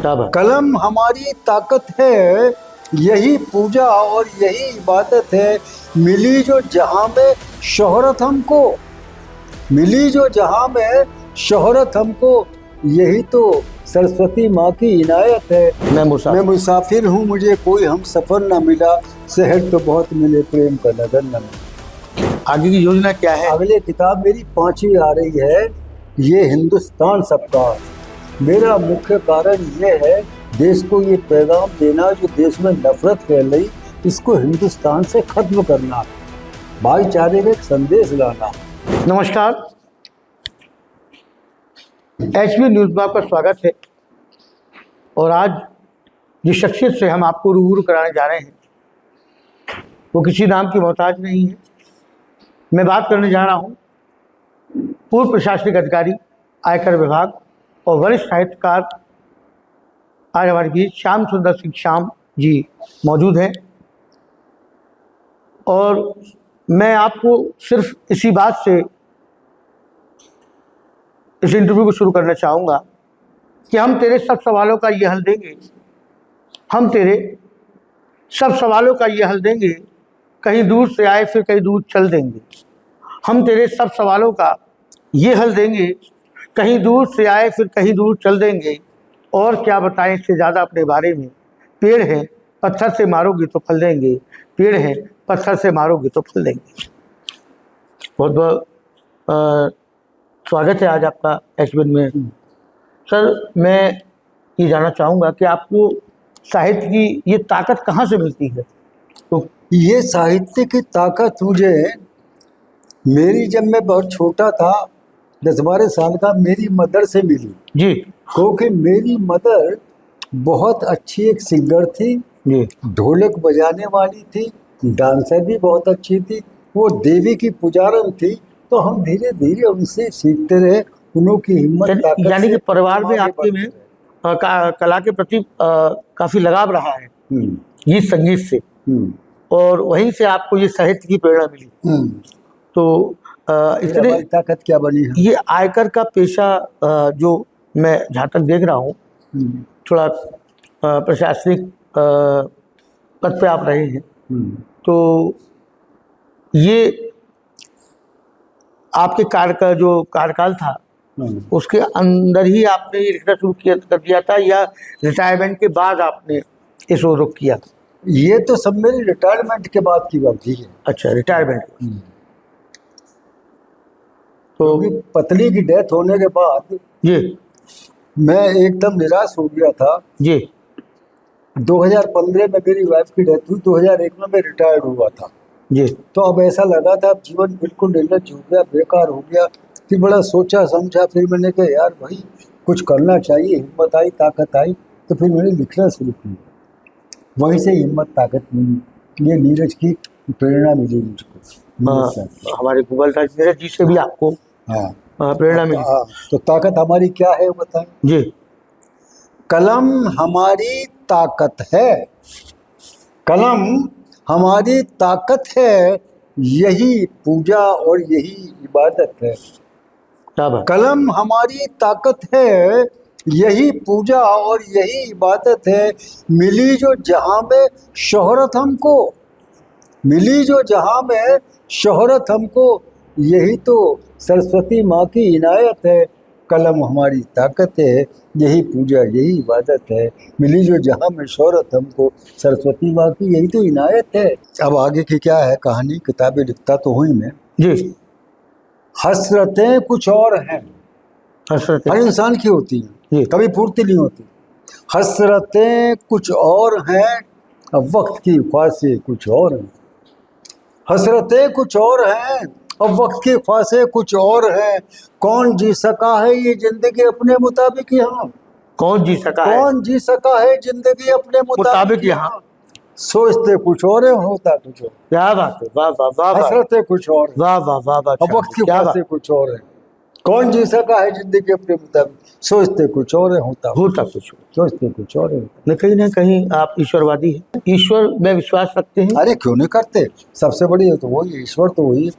कलम हमारी ताकत है, यही पूजा और यही इबादत है। मिली जो जहां में शोहरत हमको, मिली जो जहां में शोहरत हमको, यही तो सरस्वती माँ की इनायत है। मैं मुसाफिर हूँ, मुझे कोई हम सफर न मिला, शहर तो बहुत मिले, प्रेम का नगर न मिला। आगे की योजना क्या है? अगले किताब मेरी 5वीं आ रही है, ये हिंदुस्तान सबका। मेरा मुख्य कारण ये है देश को ये पैगाम देना, जो देश में नफरत फैल रही, इसको हिंदुस्तान से खत्म करना, भाईचारे का एक संदेश लाना। नमस्कार, HB न्यूज़ में आपका स्वागत है। और आज जिस शख्सियत से हम आपको रूबरू कराने जा रहे हैं वो किसी नाम की मोहताज नहीं है। मैं बात करने जा रहा हूँ पूर्व प्रशासनिक अधिकारी, आयकर विभाग और वरिष्ठ साहित्यकार, आज हमारे बीच श्याम सुंदर सिंह श्याम जी मौजूद हैं। और मैं आपको सिर्फ इसी बात से इस इंटरव्यू को शुरू करना चाहूँगा कि हम तेरे सब सवालों का ये हल देंगे, हम तेरे सब सवालों का ये हल देंगे, कहीं दूर से आए फिर कहीं दूर चल देंगे। हम तेरे सब सवालों का ये हल देंगे, कहीं दूर से आए फिर कहीं दूर चल देंगे। और क्या बताएं इससे ज़्यादा अपने बारे में। पेड़ है पत्थर से मारोगे तो फल देंगे, पेड़ है पत्थर से मारोगे तो फल देंगे। बहुत बहुत स्वागत है आज आपका HB में। सर, मैं ये जानना चाहूँगा कि आपको साहित्य की ये ताकत कहाँ से मिलती है? तो ये साहित्य की ताकत मुझे मेरी, जब मैं बहुत छोटा था, 10-12 साल का, मेरी मदर से मिली जी। क्योंकि मेरी मदर बहुत अच्छी एक सिंगर थी जी। ढोलक बजाने वाली थी, डांसर भी बहुत अच्छी थी, वो देवी की पुजारन थी। तो हम धीरे धीरे उनसे सीखते रहे, उनकी हिम्मत ताकत। यानी कि परिवार में आपके में कला के प्रति काफ़ी लगाव रहा है, गीत संगीत से, और वहीं से आपको ये साहित्य की प्रेरणा मिली। तो इतने ताकत क्या बनी है? ये आयकर का पेशा जो मैं जहाँ तक देख रहा हूँ, थोड़ा प्रशासनिक पद पे आप रहे हैं, तो ये आपके कार्य का जो कार्यकाल था उसके अंदर ही आपने ये लिखना शुरू कर दिया था, या रिटायरमेंट के बाद आपने इसको रुख किया? ये तो सब मेरी रिटायरमेंट के बाद की बात है। अच्छा, रिटायरमेंट। तो पत्नी की डेथ होने के बाद जी मैं एकदम निराश हो गया था जी। 2015 में मेरी वाइफ की डेथ हुई, 2001 में मैं रिटायर्ड हुआ था जी। तो अब ऐसा लगा था जीवन बिल्कुल निर्लज हो गया, बेकार हो गया। फिर बड़ा सोचा समझा, फिर मैंने कहा यार भाई कुछ करना चाहिए, हिम्मत आई, ताकत आई, तो फिर मैंने लिखना शुरू किया। वहीं से हिम्मत ताकत मिली, ये नीरज की प्रेरणा मिली मुझको। हमारे गूगल नीरज जी से भी आपको प्रेरणा मिली। तो ताकत हमारी क्या है बताएं जी? कलम हमारी ताकत है, कलम हमारी ताकत है, यही पूजा और यही इबादत है। कलम हमारी ताकत है, यही पूजा और यही इबादत है। मिली जो जहां में शोहरत हमको, मिली जो जहां में शोहरत हमको, यही तो सरस्वती माँ की इनायत है। कलम हमारी ताकत है, यही पूजा यही इबादत है। मिली जो जहां में शोहरत हमको, सरस्वती माँ की यही तो इनायत है। अब आगे की क्या है कहानी, किताबें लिखता तो हुई मैं जी। हसरतें कुछ और हैं, हसरतें हर इंसान की होती हैं, कभी पूर्ति नहीं होती। हसरतें कुछ और हैं, अब वक्त की ख्वाहिशें कुछ और हैं। हसरतें कुछ और हैं, अब वक्त की ख्वाहिशें कुछ और हैं। कौन जी सका है ये जिंदगी अपने मुताबिक यहाँ, कौन जी सका है, कौन जी सका है जिंदगी अपने मुताबिक यहाँ। सोचते कुछ और है, होता कुछ और। क्या बात है, वाह वाह वाह। हसरतें कुछ और, वाह वाह वाह वाह। अब वक्त की ख्वाहिशें कुछ और है। कौन जी सका है जिंदगी अपने मुताबिक, सोचते कुछ और है, होता कुछ, सोचते कुछ और है। कहीं ना कहीं आप ईश्वरवादी हैं, ईश्वर में विश्वास रखते हैं? अरे क्यों नहीं करते, सबसे बड़ी है तो वही ईश्वर, तो वही।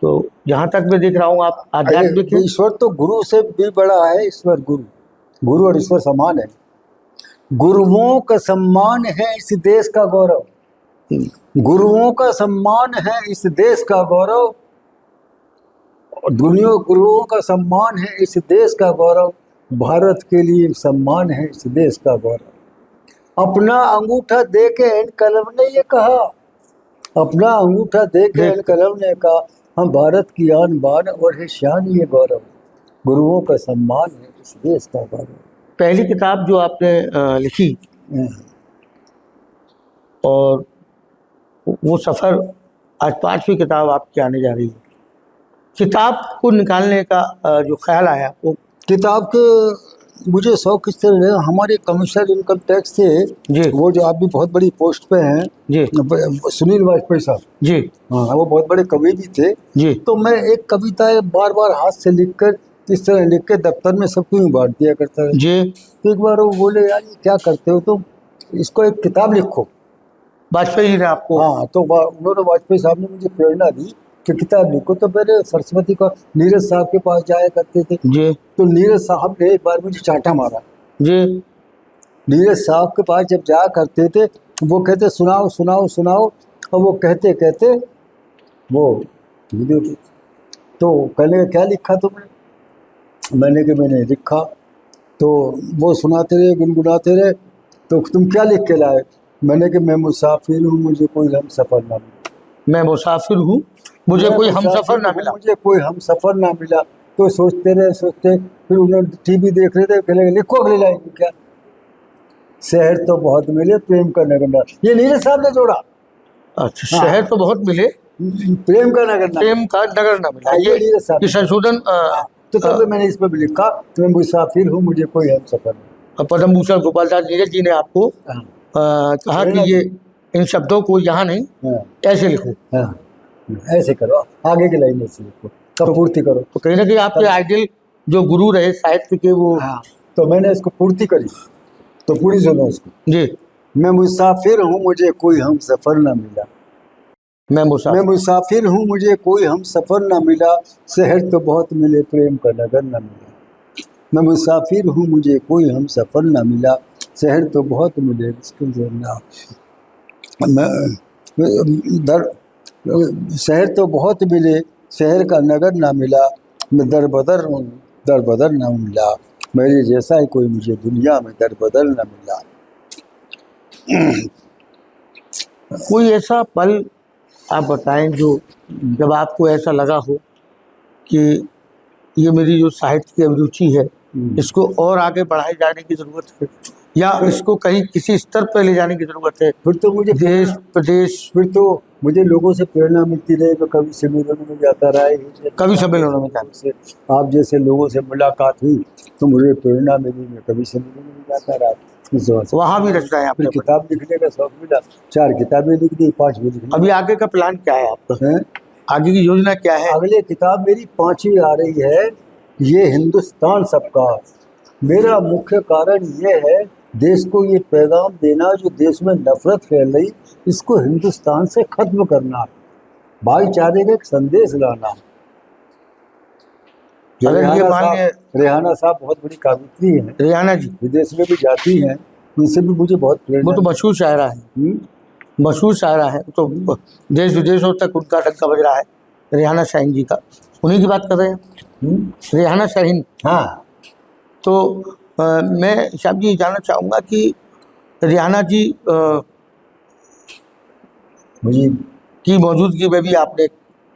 तो जहाँ तक मैं देख रहा हूँ आप आध्यात्मिक हैं। ईश्वर तो गुरु से भी बड़ा है, ईश्वर गुरु। गुरु और ईश्वर समान है। गुरुओं का सम्मान है इस देश का गौरव, गुरुओं का सम्मान है इस देश का गौरव, और दुनिया गुरुओं का सम्मान है इस देश का गौरव, भारत के लिए सम्मान है इस देश का गौरव। अपना अंगूठा दे के एन कलम ने ये कहा, अपना अंगूठा दे के एन कलम ने कहा, हम भारत की आन बान और है शान ये गौरव, गुरुओं का सम्मान है इस देश का गौरव। पहली किताब जो आपने लिखी और वो सफ़र, आज 5वीं किताब आपकी आने जा रही है। किताब को निकालने का जो ख्याल आया वो किताब के मुझे शौक इस तरह है, हमारे कमिश्नर इनकम टैक्स थे जी, वो जो आप भी बहुत बड़ी पोस्ट पे हैं जी, सुनील वाजपेयी साहब, जी, हाँ वो बहुत बड़े कवि भी थे जी, तो मैं एक कविता बार बार हाथ से लिखकर इस तरह लिख के दफ्तर में सबको ही बांट दिया करता है। जी। तो एक बार वो बोले यार ये क्या करते हो तुम, इसको एक किताब लिखो। वाजपेयी जी ने आपको? हाँ तो उन्होंने वाजपेयी साहब ने मुझे प्रेरणा दी कि किताब लिखो। तो पहले सरस्वती का नीरज साहब के पास जाया करते थे, जी, तो नीरज साहब ने एक बार मुझे चांटा मारा। जी, नीरज साहब के पास जब जाया करते थे वो कहते सुनाओ सुनाओ सुनाओ, और वो कहते कहते वो वीडियो की। तो कहने क्या लिखा तुमने, मैंने कि मैंने लिखा। तो वो सुनाते रहे गुनगुनाते रहे, तो तुम क्या लिख के लाए, मैंने कि मैं मुसाफिर हूँ मुझे कोई हम सफ़र ना मिला, मैं मुसाफिर हूँ मुझे कोई हम सफ़र ना मिला, मुझे कोई हम सफ़र ना मिला। तो सोचते रहे सोचते, फिर उन्होंने टीवी देख रहे थे, कहने लिखो अगली लाइन क्या, शहर तो बहुत मिले प्रेम का नगर ना, ये नीरज साहब ने जोड़ा। अच्छा, शहर तो बहुत मिले प्रेम का नगर ना, प्रेम का नगर ना मिला, ये नीरज साहब ये संशोधन। तो तब मैंने इसमें भी लिखा मैं मुसाफिर हूँ मुझे कोई हम सफ़र नहीं। पद्म भूषण गोपाल दास नीरज जी ने आपको कहा कि ये इन शब्दों को यहाँ नहीं हाँ, ऐसे लिखो, हाँ, ऐसे करो, आगे की लाइन ऐसे लिखो, तब पूर्ति करो। तो कहीं ना कहीं आपके आइडियल जो गुरु रहे साहित्य के वो। हाँ, तो मैंने इसको पूर्ति करी, तो पूरी सुनो इसको। जी, मैं मुसाफिर हूँ मुझे कोई हम सफ़र ना मिला, मैं मैं मुसाफिर हूँ मुझे कोई हम सफ़र ना मिला, शहर तो बहुत मिले प्रेम का नगर ना मिला। मैं मुसाफिर हूँ मुझे कोई हम सफ़र ना मिला, शहर तो बहुत मिले मुश्किल से ना, मैं दर शहर तो बहुत मिले शहर का नगर ना मिला, मैं दर बदर ना मिला, मेरे जैसा ही कोई मुझे दुनिया में दर बदर ना मिला। कोई ऐसा पल आप बताएं जो जब आपको ऐसा लगा हो कि ये मेरी जो साहित्य की अभिरुचि है इसको और आगे बढ़ाए जाने की ज़रूरत है, या इसको कहीं किसी स्तर पर ले जाने की ज़रूरत है, फिर तो मुझे देश प्रदेश? फिर तो मुझे लोगों से प्रेरणा मिलती रही, मैं कभी सम्मेलनों में जाता रहा, कभी सम्मेलनों में जाता से आप जैसे लोगों से मुलाकात हुई तो मुझे प्रेरणा मिली, मैं कभी सम्मेलनों में जाता रहा। इस वजह से वहाँ भी रचना है आपने? किताब लिखने का शौक मिला, 4 किताबें लिख दी, 5 भी लिखी। अभी आगे का प्लान क्या है आपका, आगे की योजना क्या है? अगले किताब मेरी 5वीं आ रही है, ये हिंदुस्तान सबका। मेरा मुख्य कारण ये है देश को ये पैगाम देना जो देश में नफरत फैल रही इसको हिंदुस्तान से खत्म करना, भाईचारे का एक संदेश लाना। रेहाना साहब बहुत बड़ी कवयित्री हैं, रेहाना जी विदेश में भी जाती हैं, उनसे भी मुझे बहुत प्रेरणा। वो तो मशहूर शायरा है, मशहूर शायरा है, तो देश विदेशों तक उनका डंका बज रहा है। रेहाना शाहीन जी का, उन्हीं की बात कर रहे हैं, रेहाना शाहीन। हाँ, तो मैं साहब जी जानना चाहूँगा कि रेहाना जी मुझे की मौजूदगी में भी आपने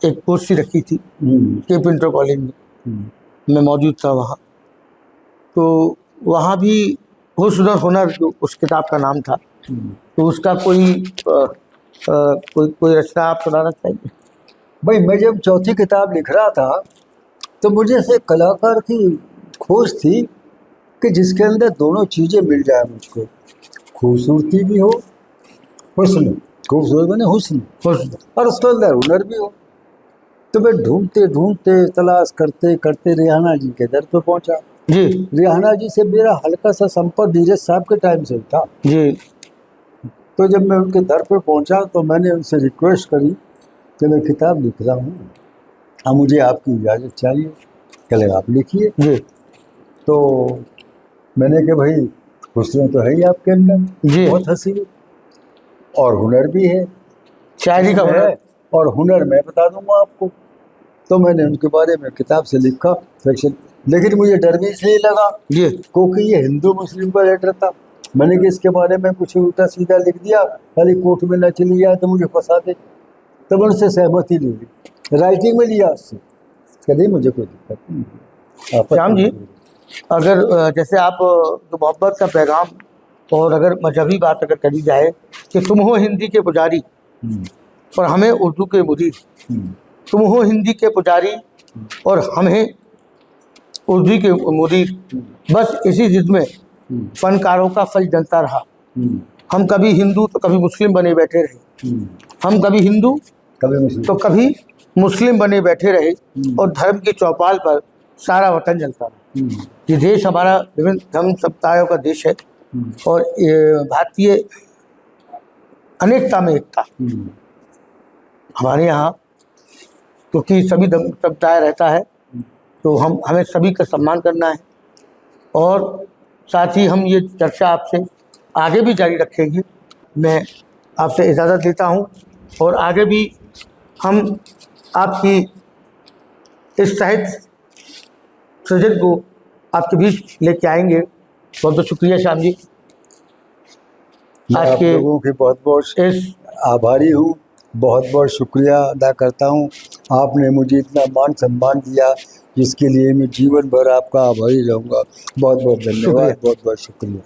एक पोस्टी रखी थी के पिंटर कॉलेज में, मैं मौजूद था वहाँ। तो वहाँ भी हुस्न हुनर जो उस किताब का नाम था, तो उसका कोई रचना आप सुनाना चाहिए? भाई मैं जब 4थी किताब लिख रहा था तो मुझे से कलाकार की खोज थी कि जिसके अंदर दोनों चीज़ें मिल जाए मुझको, खूबसूरती भी हो, हुस्न, खूबसूरत बने हुस्न, और उसके अंदर हुनर भी हो। तो मैं ढूंढते ढूंढते तलाश करते करते रेहाना जी के दर पे पहुंचा। जी, रेहाना जी से मेरा हल्का सा संपर्क नीरज साहब के टाइम से था जी। तो जब मैं उनके दर पे पहुंचा तो मैंने उनसे रिक्वेस्ट करी कि मैं किताब लिख रहा हूँ, अब मुझे आपकी इजाज़त चाहिए। कह आप लिखिए। जी। तो मैंने कहा भाई हुस्न तो है ही आपके अंदर, जी। बहुत हंसी और हुनर भी है, शायरी का है हुनर। और हुनर मैं बता दूंगा आपको। तो मैंने उनके बारे में किताब से लिखा सेक्शन, लेकिन मुझे डर भी इसलिए लगा जी क्योंकि ये हिंदू मुस्लिम का लेटर था। मैंने कि इसके बारे में कुछ उल्टा सीधा लिख दिया, खाली कोर्ट में न चली जाए तो मुझे फंसा दे। तब उनसे सहमति ले ली, राइटिंग में लिया उससे, कभी मुझे कोई दिक्कत नहीं, आपत्ति श्याम जी, नहीं। अगर जैसे आप जो मोहब्बत का पैगाम और अगर मजहबी बात अगर करी जाए कि तुम हो हिंदी के पुजारी हम्म, और हमें उर्दू के मुदीर, हम्म, तुम हो हिंदी के पुजारी और हमें उर्दू के मुदीर, बस इसी जिद में हम्म, फनकारों का फल जनता रहा। हम्म, हम कभी हिंदू तो कभी मुस्लिम बने बैठे रहे, हम्म, हम कभी हिंदू कभी मुस्लिम तो कभी मुस्लिम बने बैठे रहे और धर्म की चौपाल पर सारा वतन जलता रहा। हम्म, ये देश हमारा विभिन्न धर्म समुदायों का देश है हम्म, और ये भारतीय अनेकता में एकता। हम्म, हमारे यहाँ क्योंकि सभी धर्म समुदाय रहता है तो हमें सभी का सम्मान करना है और साथ ही हम ये चर्चा आपसे आगे भी जारी रखेंगे। मैं आपसे इजाज़त लेता हूँ और आगे भी हम आपकी इस साहित्य सृजन को आपके बीच लेके आएंगे। बहुत बहुत शुक्रिया श्याम जी। मैं आज आप के लोगों की बहुत बहुत इस आभारी हूँ, बहुत बहुत शुक्रिया अदा करता हूँ। आपने मुझे इतना मान सम्मान दिया जिसके लिए मैं जीवन भर आपका आभारी रहूँगा। बहुत बहुत धन्यवाद, शुक्रिया। बहुत बहुत शुक्रिया।